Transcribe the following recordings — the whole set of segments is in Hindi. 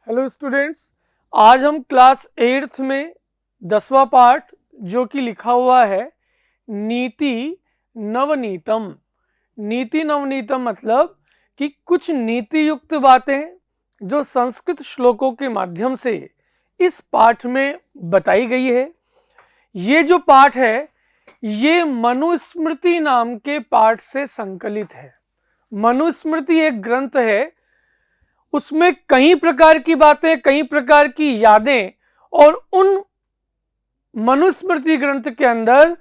हेलो स्टूडेंट्स, आज हम क्लास 8th में 10वां पार्ट जो कि लिखा हुआ है नीति नवनीतम। नीति नवनीतम मतलब कि कुछ नीति युक्त बातें जो संस्कृत श्लोकों के माध्यम से इस पाठ में बताई गई है। ये जो पाठ है ये मनुस्मृति नाम के पाठ से संकलित है। मनुस्मृति एक ग्रंथ है, उसमें कई प्रकार की बातें, कई प्रकार की यादें और उन मनुस्मृति ग्रंथ के अंदर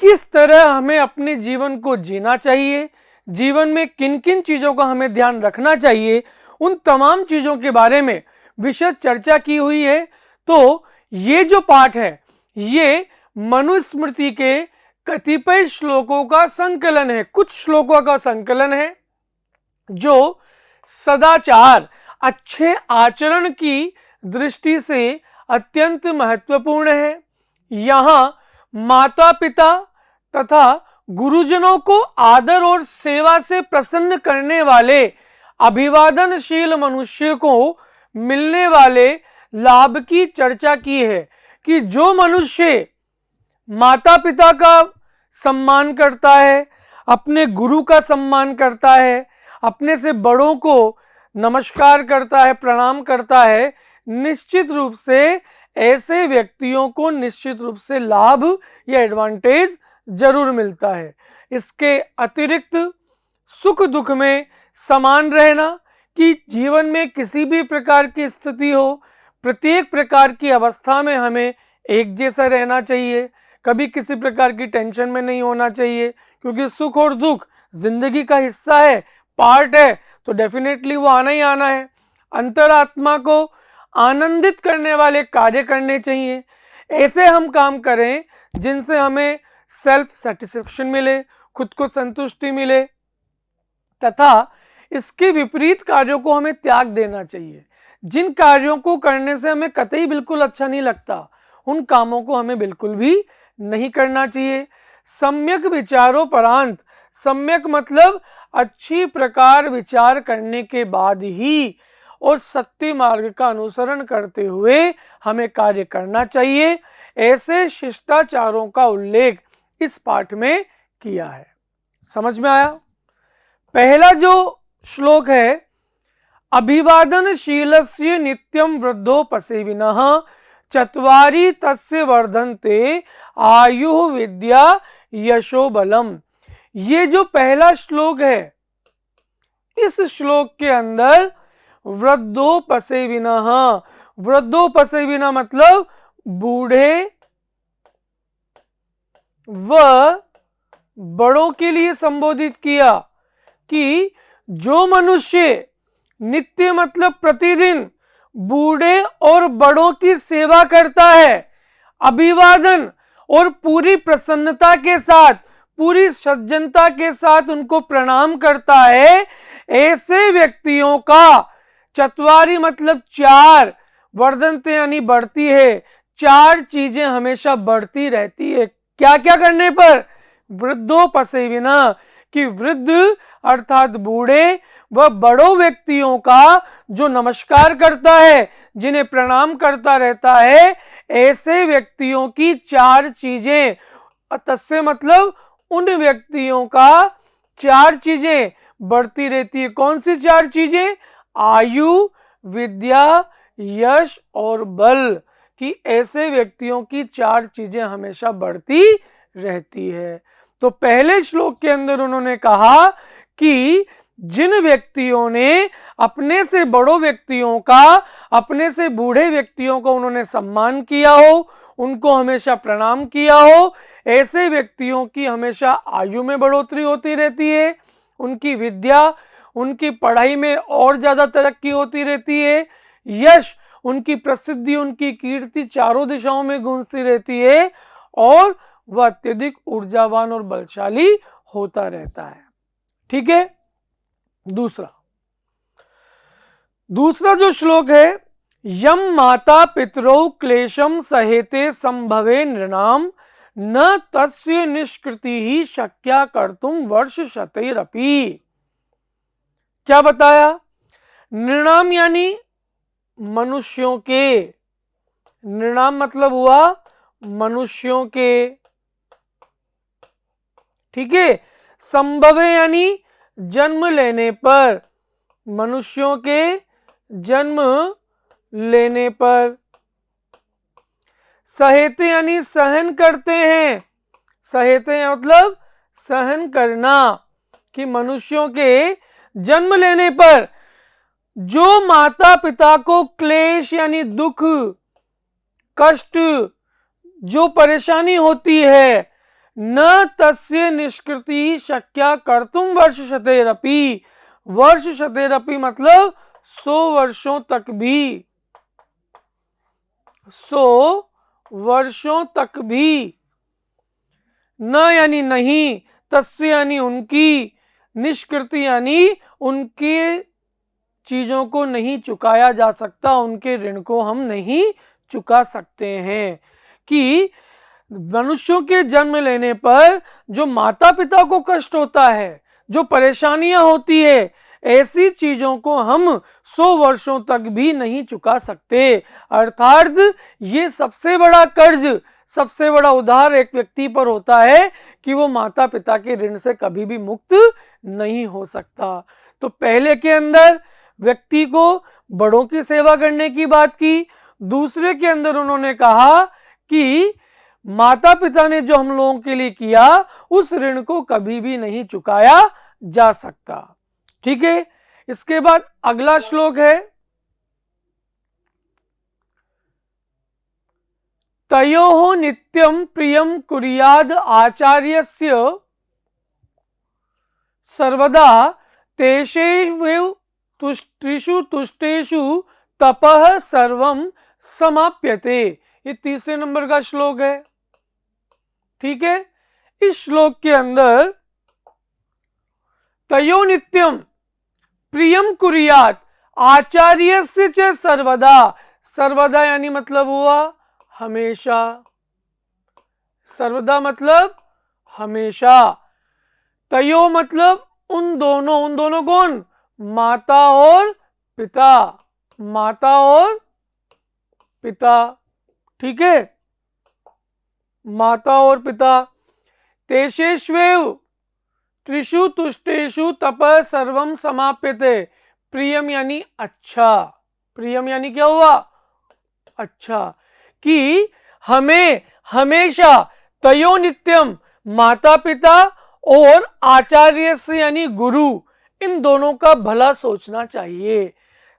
किस तरह हमें अपने जीवन को जीना चाहिए, जीवन में किन किन चीज़ों का हमें ध्यान रखना चाहिए, उन तमाम चीज़ों के बारे में विशद चर्चा की हुई है। तो ये जो पाठ है ये मनुस्मृति के कतिपय श्लोकों का संकलन है, कुछ श्लोकों का संकलन है जो सदाचार, अच्छे आचरण की दृष्टि से अत्यंत महत्वपूर्ण है। यहाँ माता पिता तथा गुरुजनों को आदर और सेवा से प्रसन्न करने वाले अभिवादनशील मनुष्य को मिलने वाले लाभ की चर्चा की है कि जो मनुष्य माता पिता का सम्मान करता है, अपने गुरु का सम्मान करता है, अपने से बड़ों को नमस्कार करता है, प्रणाम करता है, निश्चित रूप से ऐसे व्यक्तियों को निश्चित रूप से लाभ या एडवांटेज जरूर मिलता है। इसके अतिरिक्त सुख दुख में समान रहना, कि जीवन में किसी भी प्रकार की स्थिति हो, प्रत्येक प्रकार की अवस्था में हमें एक जैसा रहना चाहिए, कभी किसी प्रकार की टेंशन में नहीं होना चाहिए, क्योंकि सुख और दुख जिंदगी का हिस्सा है, पार्ट है, तो डेफिनेटली वो आना ही आना है। अंतरात्मा को आनंदित करने वाले कार्य करने चाहिए, ऐसे हम काम करें जिनसे हमें सेल्फ सेटिस्फेक्शन मिले, खुद को संतुष्टि मिले, तथा इसके विपरीत कार्यों को हमें त्याग देना चाहिए। जिन कार्यों को करने से हमें कतई बिल्कुल अच्छा नहीं लगता, उन कामों को हमें बिल्कुल भी नहीं करना चाहिए। सम्यक विचारोपरांत, सम्यक मतलब अच्छी प्रकार विचार करने के बाद ही और सत्य मार्ग का अनुसरण करते हुए हमें कार्य करना चाहिए। ऐसे शिष्टाचारों का उल्लेख इस पाठ में किया है। समझ में आया? पहला जो श्लोक है, अभिवादनशीलस्य नित्यं वृद्धोपसेविनः चत्वारि तस्य वर्धन्ते आयु विद्या यशो बलम। ये जो पहला श्लोक है, इस श्लोक के अंदर वृद्धोपसेविनः, वृद्धोपसेविनः मतलब बूढ़े व बड़ों के लिए संबोधित किया कि जो मनुष्य नित्य मतलब प्रतिदिन बूढ़े और बड़ों की सेवा करता है, अभिवादन और पूरी प्रसन्नता के साथ, पूरी सज्जनता के साथ उनको प्रणाम करता है, ऐसे व्यक्तियों का चत्वारी मतलब चार, वर्धनते यानी बढ़ती है, चार चीजें हमेशा बढ़ती रहती है। क्या क्या करने पर? वृद्धोपसेविना, कि वृद्ध अर्थात बूढ़े व बड़ों व्यक्तियों का जो नमस्कार करता है, जिन्हें प्रणाम करता रहता है, ऐसे व्यक्तियों की चार चीजें, तस्य मतलब उन व्यक्तियों का चार चीजें बढ़ती रहती है। कौन सी चार चीजें? आयु, विद्या, यश और बल, कि ऐसे व्यक्तियों की चार चीजें हमेशा बढ़ती रहती है। तो पहले श्लोक के अंदर उन्होंने कहा कि जिन व्यक्तियों ने अपने से बड़ों व्यक्तियों का, अपने से बूढ़े व्यक्तियों का उन्होंने सम्मान किया हो, उनको हमेशा प्रणाम किया हो, ऐसे व्यक्तियों की हमेशा आयु में बढ़ोतरी होती रहती है, उनकी विद्या, उनकी पढ़ाई में और ज्यादा तरक्की होती रहती है, यश, उनकी प्रसिद्धि, उनकी कीर्ति चारों दिशाओं में गूंजती रहती है, और वह अत्यधिक ऊर्जावान और बलशाली होता रहता है। ठीक है। दूसरा जो श्लोक है, यम माता पितरौ क्लेशम सहेते संभवे नृणाम न तस्य निष्कृति ही शक्या कर्तुम वर्ष शतैरपि। क्या बताया? नृणाम यानी मनुष्यों के, नृणाम मतलब हुआ मनुष्यों के, ठीक है। संभव है यानी जन्म लेने पर, मनुष्यों के जन्म लेने पर। सहेते यानी सहन करते हैं, सहेते हैं मतलब सहन करना, कि मनुष्यों के जन्म लेने पर जो माता पिता को क्लेश यानी दुख, कष्ट, जो परेशानी होती है, न तस्य निष्कृति शक्या कर्तुम वर्ष शतेरपि, वर्ष शतेरपि मतलब 100 वर्षों तक भी, 100 वर्षों तक भी, न यानी नहीं, तस्य यानी उनकी, निष्कृति यानी उनके चीजों को नहीं चुकाया जा सकता, उनके ऋण को हम नहीं चुका सकते हैं। कि मनुष्यों के जन्म लेने पर जो माता पिता को कष्ट होता है, जो परेशानियां होती है, ऐसी चीजों को हम 100 वर्षों तक भी नहीं चुका सकते। अर्थात ये सबसे बड़ा कर्ज, सबसे बड़ा उधार एक व्यक्ति पर होता है कि वो माता पिता के ऋण से कभी भी मुक्त नहीं हो सकता। तो पहले के अंदर व्यक्ति को बड़ों की सेवा करने की बात की, दूसरे के अंदर उन्होंने कहा कि माता पिता ने जो हम लोगों के लिए किया उस ऋण को कभी भी नहीं चुकाया जा सकता, ठीक है। इसके बाद अगला श्लोक है, तयोः नित्यं प्रियं कुर्याद आचार्यस्य सर्वदा तेषेव त्रिषु तुष्टेषु तपः सर्वं समाप्यते। ये तीसरे नंबर का श्लोक है, ठीक है। इस श्लोक के अंदर तयो नित्यम प्रियम कुर्यात आचार्यस्य च सर्वदा, सर्वदा यानी मतलब हुआ हमेशा, सर्वदा मतलब हमेशा, तयो मतलब उन दोनों कौन, माता और पिता, माता और पिता, ठीक है, माता और पिता। तेषेष्वेव त्रिषु तुष्टेषु तपः सर्वम समाप्यते, प्रियम यानी अच्छा, प्रियम यानी क्या हुआ, अच्छा, कि हमें हमेशा तयो नित्यम, माता पिता और आचार्य से यानी गुरु, इन दोनों का भला सोचना चाहिए।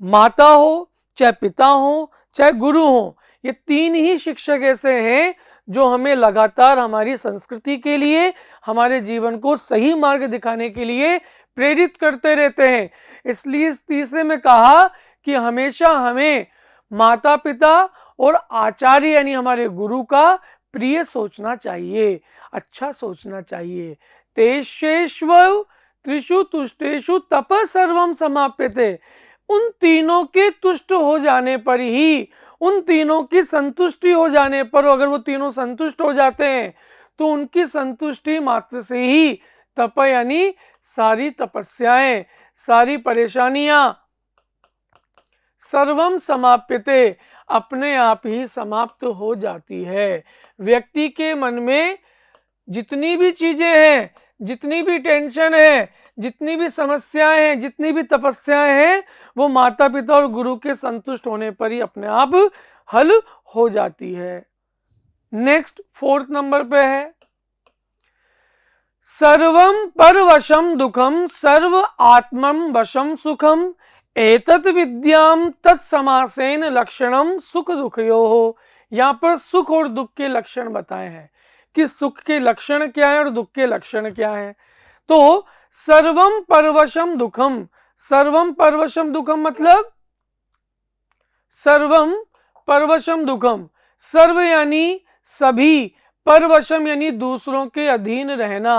माता हो चाहे पिता हो चाहे गुरु हो, ये तीन ही शिक्षक ऐसे हैं जो हमें लगातार हमारी संस्कृति के लिए, हमारे जीवन को सही मार्ग दिखाने के लिए प्रेरित करते रहते हैं। इसलिए इस तीसरे में कहा कि हमेशा हमें माता पिता और आचार्य यानी हमारे गुरु का प्रिय सोचना चाहिए, अच्छा सोचना चाहिए। तेषेष्व त्रिषु तुष्टेषु तपः सर्वम समाप्यते, उन तीनों के तुष्ट हो जाने पर ही, उन तीनों की संतुष्टि हो जाने पर, अगर वो तीनों संतुष्ट हो जाते हैं तो उनकी संतुष्टि मात्र से ही तप यानी सारी तपस्याएं, सारी परेशानियां सर्वम समाप्यते अपने आप ही समाप्त हो जाती है। व्यक्ति के मन में जितनी भी चीजें हैं, जितनी भी टेंशन है, जितनी भी समस्याएं हैं, जितनी भी तपस्याएं हैं, वो माता पिता और गुरु के संतुष्ट होने पर ही अपने आप हल हो जाती है। नेक्स्ट 4th नंबर पे है, सर्वम परवशम दुखम सर्व आत्मम वशम सुखम एतत् विद्याम तत्समासेन लक्षणम सुख दुखयोः। यहाँ पर सुख और दुख के लक्षण बताए हैं कि सुख के लक्षण क्या है और दुख के लक्षण क्या है। तो सर्वम परवशम दुखम, सर्वम परवशम दुखम मतलब सर्वम परवशम दुखम, सर्व यानी सभी, परवशम यानी दूसरों के अधीन रहना,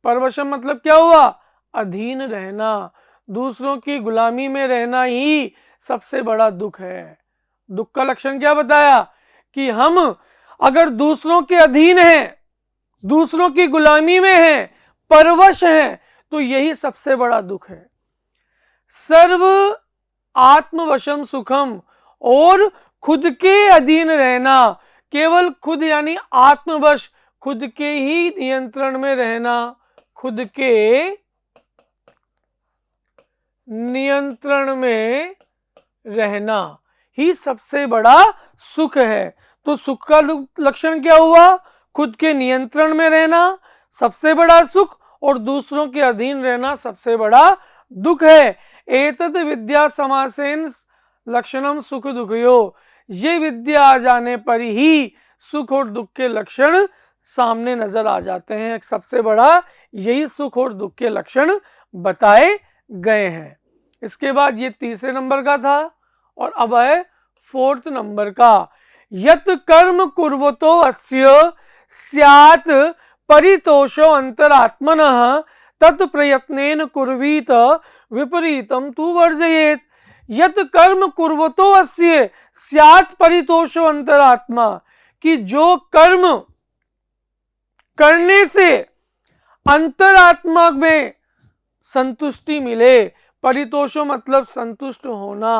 परवशम मतलब क्या हुआ, अधीन रहना, दूसरों की गुलामी में रहना ही सबसे बड़ा दुख है। दुख का लक्षण क्या बताया कि हम अगर दूसरों के अधीन हैं, दूसरों की गुलामी में हैं, परवश हैं, तो यही सबसे बड़ा दुख है। सर्व आत्मवशम सुखम, और खुद के अधीन रहना, केवल खुद यानी आत्मवश, खुद के ही नियंत्रण में रहना, खुद के नियंत्रण में रहना ही सबसे बड़ा सुख है। तो सुख का लक्षण क्या हुआ? खुद के नियंत्रण में रहना सबसे बड़ा सुख और दूसरों के अधीन रहना सबसे बड़ा दुख है। एतद विद्या समासेन लक्षणम सुख दुखयो, ये विद्या आ जाने पर ही सुख और दुख के लक्षण सामने नजर आ जाते हैं। सबसे बड़ा यही सुख और दुख के लक्षण बताए गए हैं। इसके बाद ये तीसरे नंबर का था और अब है फोर्थ नंबर का। यत कर्म कुर्वतो अस्य स्यात् परितोषो अंतरात्मनः तत् प्रयत्नेन कुर्वीत विपरीतम तु वर्जयेत्। यत कर्म कुर्वतो अस्य स्यात् परितोषो अंतरात्मा, कि जो कर्म करने से अंतरात्मा में संतुष्टि मिले। परितोषो मतलब संतुष्ट होना,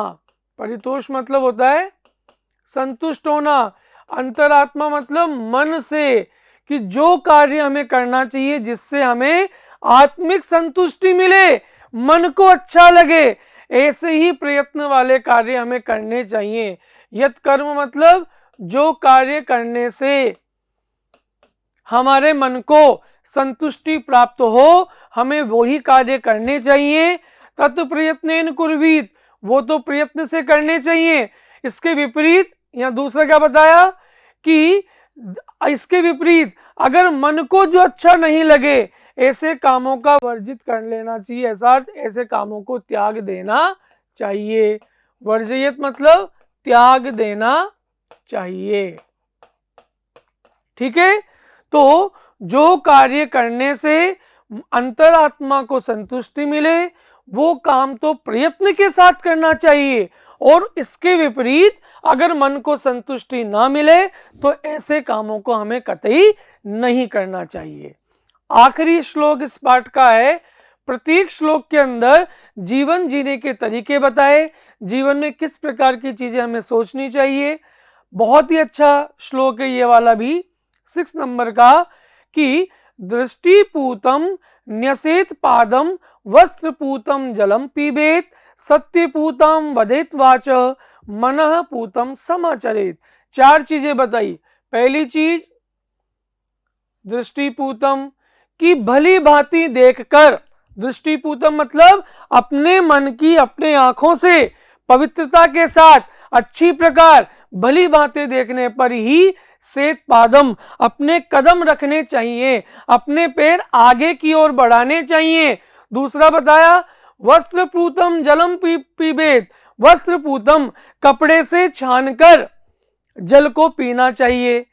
परितोष मतलब होता है संतुष्ट होना, अंतरात्मा मतलब मन से, कि जो कार्य हमें करना चाहिए जिससे हमें आत्मिक संतुष्टि मिले, मन को अच्छा लगे, ऐसे ही प्रयत्न वाले कार्य हमें करने चाहिए। यत कर्म मतलब जो कार्य करने से हमारे मन को संतुष्टि प्राप्त हो, हमें वही कार्य करने चाहिए। तत् प्रयत्नेन कुर्वीत, वो तो प्रयत्न से करने चाहिए। इसके विपरीत या दूसरा क्या बताया कि इसके विपरीत अगर मन को जो अच्छा नहीं लगे ऐसे कामों का वर्जित कर लेना चाहिए, ऐसे कामों को त्याग देना चाहिए। वर्जयत मतलब त्याग देना चाहिए। ठीक है, तो जो कार्य करने से अंतरात्मा को संतुष्टि मिले वो काम तो प्रयत्न के साथ करना चाहिए, और इसके विपरीत अगर मन को संतुष्टि ना मिले तो ऐसे कामों को हमें कतई नहीं करना चाहिए। आखिरी श्लोक इस पाठ का है। प्रत्येक श्लोक के अंदर जीवन जीने के तरीके बताए, जीवन में किस प्रकार की चीजें हमें सोचनी चाहिए। बहुत ही अच्छा श्लोक है ये वाला भी, 6 नंबर का, कि दृष्टिपूतम न्यसेत पादम वस्त्रपूतम जलम पीबेत सत्यपूतम वदेत वाच मनः पूतम समाचरेत। 4 चीजें बताई। पहली चीज दृष्टिपूतम, की भली भांति देखकर, दृष्टिपूतम मतलब अपने मन की अपने आंखों से पवित्रता के साथ अच्छी प्रकार भली बातें देखने पर ही सेत पादम अपने कदम रखने चाहिए, अपने पैर आगे की ओर बढ़ाने चाहिए। दूसरा बताया वस्त्रपूतम जलम पीबेत, वस्त्रपूतम कपड़े से छानकर जल को पीना चाहिए।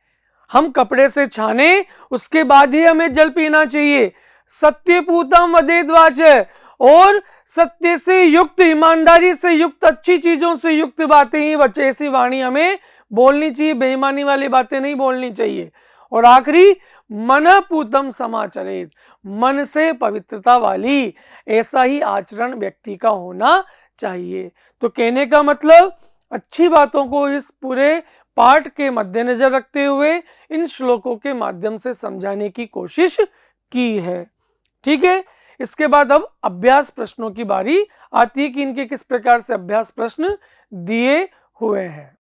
हम कपड़े से छाने उसके बाद ही हमें जल पीना चाहिए। सत्यपूतम वदेत वाच, और सत्य से युक्त, ईमानदारी से युक्त, अच्छी चीजों से युक्त बातें ही वचैसी वाणी हमें बोलनी चाहिए, बेईमानी वाली बातें नहीं बोलनी चाहिए। और आखिरी मन पूतम समाचरित, मन से पवित्रता वाली ऐसा ही आचरण व्यक्ति का होना चाहिए। तो कहने का मतलब अच्छी बातों को इस पूरे पाठ के मद्देनजर रखते हुए इन श्लोकों के माध्यम से समझाने की कोशिश की है। ठीक है, इसके बाद अब अभ्यास प्रश्नों की बारी आती है कि इनके किस प्रकार से अभ्यास प्रश्न दिए हुए हैं।